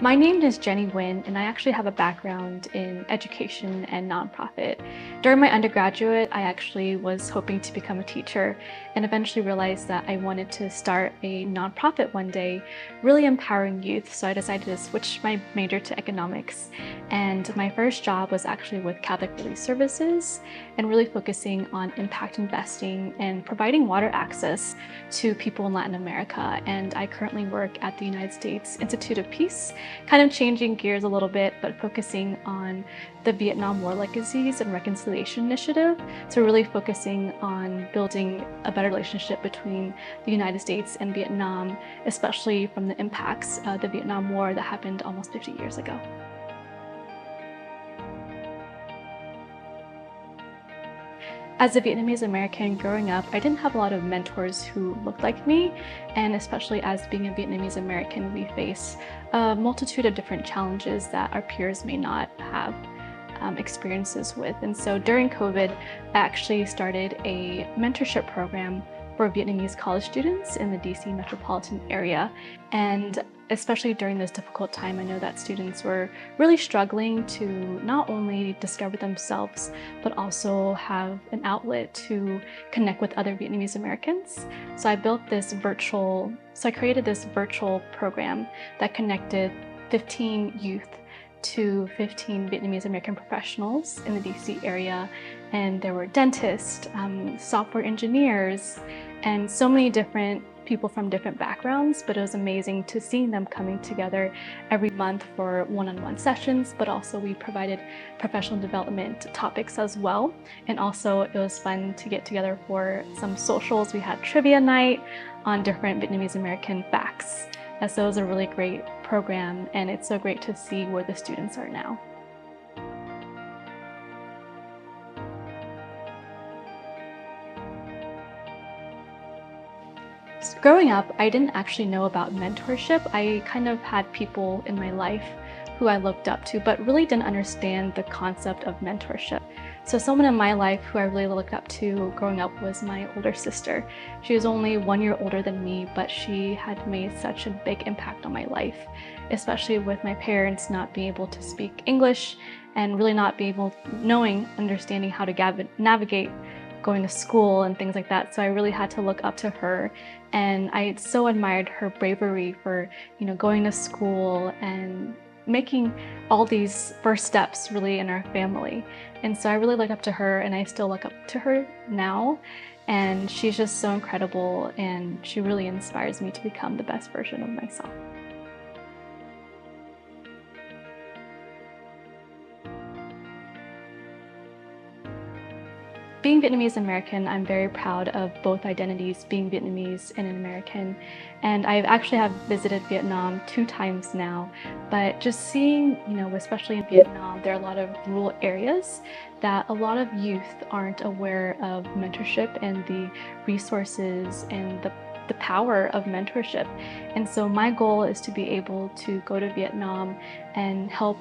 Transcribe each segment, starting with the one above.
My name is Nguyễn, and I actually have a background in education and nonprofit. During my undergraduate, I actually was hoping to become a teacher and eventually realized that I wanted to start a nonprofit one day, really empowering youth. So I decided to switch my major to economics. And my first job was actually with Catholic Relief Services and really focusing on impact investing and providing water access to people in Latin America. And I currently work at the United States Institute of Peace, kind of changing gears a little bit, but focusing on the Vietnam War Legacies and Reconciliation Initiative. So really focusing on building a better relationship between the United States and Vietnam, especially from the impacts of the Vietnam War that happened almost 50 years ago. As a Vietnamese American growing up, I didn't have a lot of mentors who looked like me, and especially as being a Vietnamese American, we face a multitude of different challenges that our peers may not have experiences with. And so during COVID, I actually started a mentorship program for Vietnamese college students in the DC metropolitan area. And especially during this difficult time, I know that students were really struggling to not only discover themselves, but also have an outlet to connect with other Vietnamese Americans. So I created this virtual program that connected 15 youth to 15 Vietnamese American professionals in the DC area. And there were dentists, software engineers, and so many different people from different backgrounds, but it was amazing to see them coming together every month for one-on-one sessions, but also we provided professional development topics as well. And also it was fun to get together for some socials. We had trivia night on different Vietnamese American facts. And so it was a really great program, and it's so great to see where the students are now. Growing up, I didn't actually know about mentorship. I kind of had people in my life who I looked up to, but really didn't understand the concept of mentorship. So someone in my life who I really looked up to growing up was my older sister. She was only 1 year older than me, but she had made such a big impact on my life, especially with my parents not being able to speak English and really not being understanding how to navigate going to school and things like that. So I really had to look up to her, and I so admired her bravery for, going to school and making all these first steps really in our family. And so I really look up to her, and I still look up to her now. And she's just so incredible, and she really inspires me to become the best version of myself. Being Vietnamese American, I'm very proud of both identities, being Vietnamese and an American. And I actually have visited Vietnam 2 times now, but just seeing, especially in Vietnam, there are a lot of rural areas that a lot of youth aren't aware of mentorship and the resources and the power of mentorship. And so my goal is to be able to go to Vietnam and help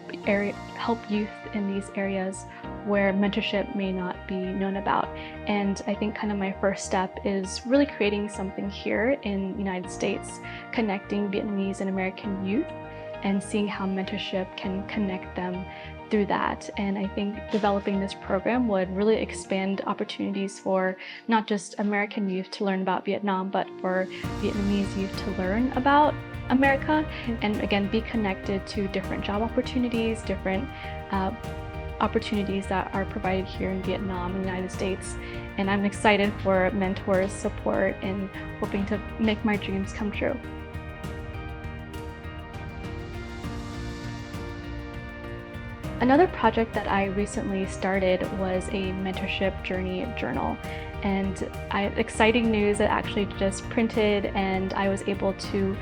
youth in these areas where mentorship may not be known about. And I think kind of my first step is really creating something here in the United States, connecting Vietnamese and American youth and seeing how mentorship can connect them through that. And I think developing this program would really expand opportunities for not just American youth to learn about Vietnam, but for Vietnamese youth to learn about America, and again, be connected to different job opportunities, different opportunities that are provided here in Vietnam and the United States. And I'm excited for mentors' support and hoping to make my dreams come true. Another project that I recently started was a mentorship journey journal. And exciting news, it actually just printed, and I was able to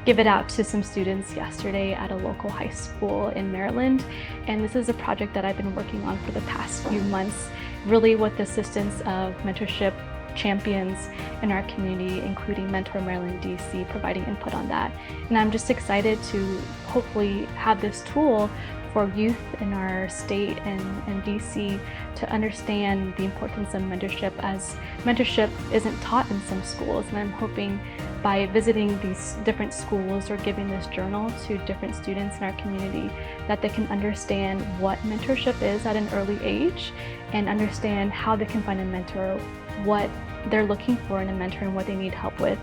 give it out to some students yesterday at a local high school in Maryland. And this is a project that I've been working on for the past few months, really with the assistance of mentorship champions in our community, including Mentor Maryland DC, providing input on that. And I'm just excited to hopefully have this tool for youth in our state and DC to understand the importance of mentorship, as mentorship isn't taught in some schools. And I'm hoping by visiting these different schools or giving this journal to different students in our community, that they can understand what mentorship is at an early age and understand how they can find a mentor, what they're looking for in a mentor and what they need help with,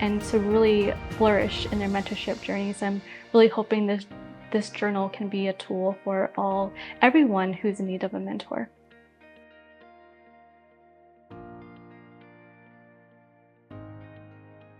and to really flourish in their mentorship journeys. I'm really hoping this journal can be a tool for everyone who's in need of a mentor.